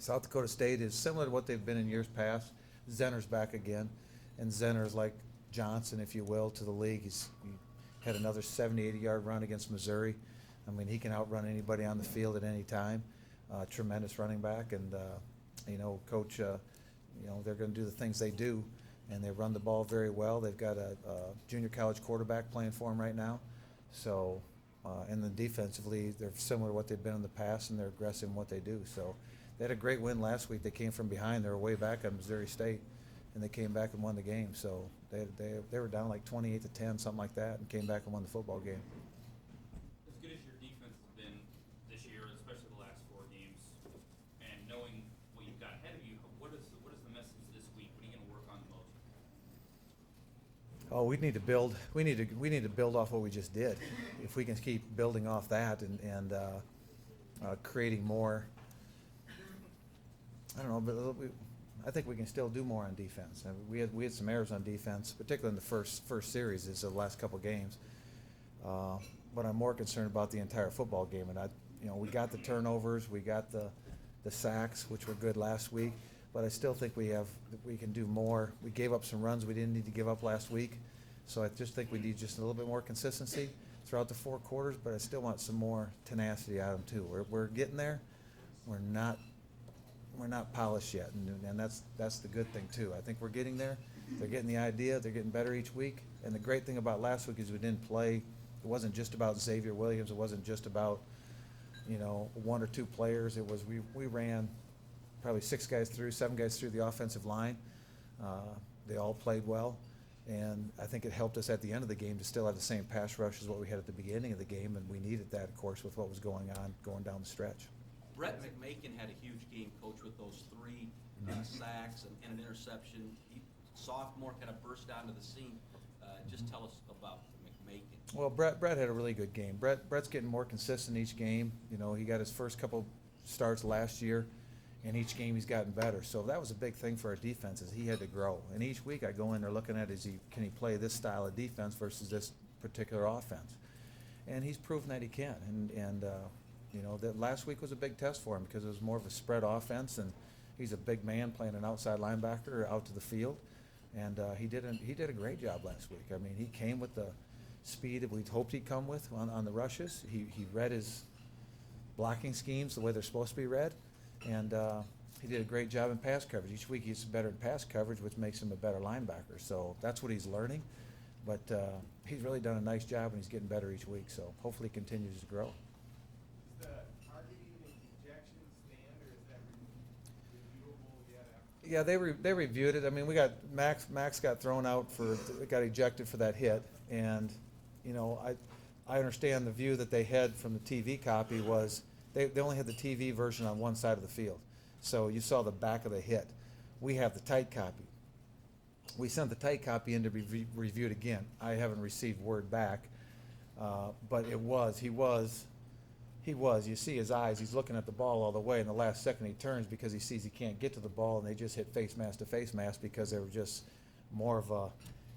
South Dakota State is similar to what they've been in years past. Zenner's back again, and Zenner's like Johnson, if you will, to the league. He had another 70, 80-yard run against Missouri. I mean, he can outrun anybody on the field at any time. Tremendous running back, and Coach, they're going to do the things they do, and they run the ball very well. They've got a junior college quarterback playing for them right now. So, and then defensively, they're similar to what they've been in the past, and they're aggressive in what they do. So, they had a great win last week. They came from behind. They were way back on Missouri State, and they came back and won the game. So, they were down like 28-10, something like that, and came back and won the football game. As good as your defense has been this year, especially the last 4 games, and knowing what you've got ahead of you, what is the message this week? What are you going to work on the most? Oh, we need to build. We need to build off what we just did. If we can keep building off that and creating more, I don't know, but I think we can still do more on defense. I mean, we had some errors on defense, particularly in the first series, is the last couple games. But I'm more concerned about the entire football game. And we got the turnovers, we got the sacks, which were good last week. But I still think we can do more. We gave up some runs we didn't need to give up last week. So I just think we need just a little bit more consistency throughout the 4 quarters, but I still want some more tenacity out of them too. We're getting there. We're not polished yet, and that's the good thing too. I think we're getting there. They're getting the idea. They're getting better each week. And the great thing about last week is we didn't play. It wasn't just about Xavier Williams. It wasn't just about 1 or 2 players. It was we ran probably 7 guys through the offensive line. They all played well, and I think it helped us at the end of the game to still have the same pass rush as what we had at the beginning of the game, and we needed that, of course, with what was going on going down the stretch. Brett McMakin had a huge game, Coach, with those 3 sacks and an interception. Sophomore kind of burst onto the scene. Just tell us about McMakin. Well, Brett had a really good game. Brett's getting more consistent each game. He got his first couple starts last year, and each game he's gotten better. So that was a big thing for our defense, is he had to grow. And each week I go in there looking at can he play this style of defense versus this particular offense? And he's proven that he can. And that last week was a big test for him because it was more of a spread offense, and he's a big man playing an outside linebacker out to the field. And he did a great job last week. I mean, he came with the speed that we'd hoped he'd come with on the rushes. He read his blocking schemes the way they're supposed to be read, and he did a great job in pass coverage. Each week he's better in pass coverage, which makes him a better linebacker. So that's what he's learning. But he's really done a nice job, and he's getting better each week. So hopefully he continues to grow. Is the targeting and ejection stand, or is that reviewable yet? Yeah, they reviewed it. I mean, we got Max got thrown out got ejected for that hit, and I understand the view that they had from the TV copy was they only had the TV version on one side of the field, so you saw the back of the hit. We have the tight copy. We sent the tight copy in to be reviewed again. I haven't received word back, but he was. You see his eyes. He's looking at the ball all the way. In the last second, he turns because he sees he can't get to the ball, and they just hit face mask to face mask because they were just more of a.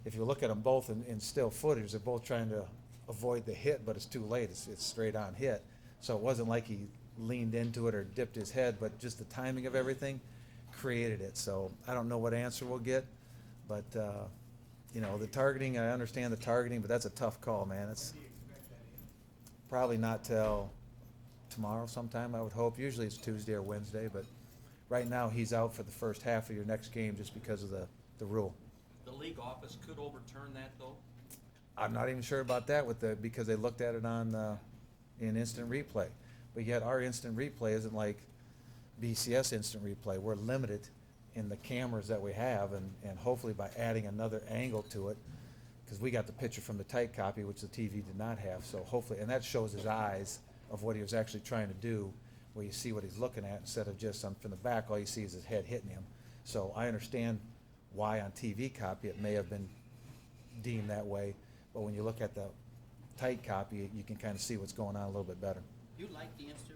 If you look at them both in still footage, they're both trying to avoid the hit, but it's too late. It's straight on hit. So it wasn't like he leaned into it or dipped his head, but just the timing of everything created it. So I don't know what answer we'll get, but the targeting. I understand the targeting, but that's a tough call, man. It's Do you expect that in? probably not till tomorrow sometime, I would hope. Usually it's Tuesday or Wednesday, but right now he's out for the first half of your next game just because of the rule. The league office could overturn that, though? I'm not even sure about that because they looked at it in instant replay. But yet our instant replay isn't like BCS instant replay. We're limited in the cameras that we have, and hopefully by adding another angle to it, because we got the picture from the tight copy, which the TV did not have. So hopefully, and that shows his eyes of what he was actually trying to do, where you see what he's looking at instead of just from the back, all you see is his head hitting him. So I understand why on TV copy it may have been deemed that way, but when you look at the tight copy, you can kind of see what's going on a little bit better. You like the instant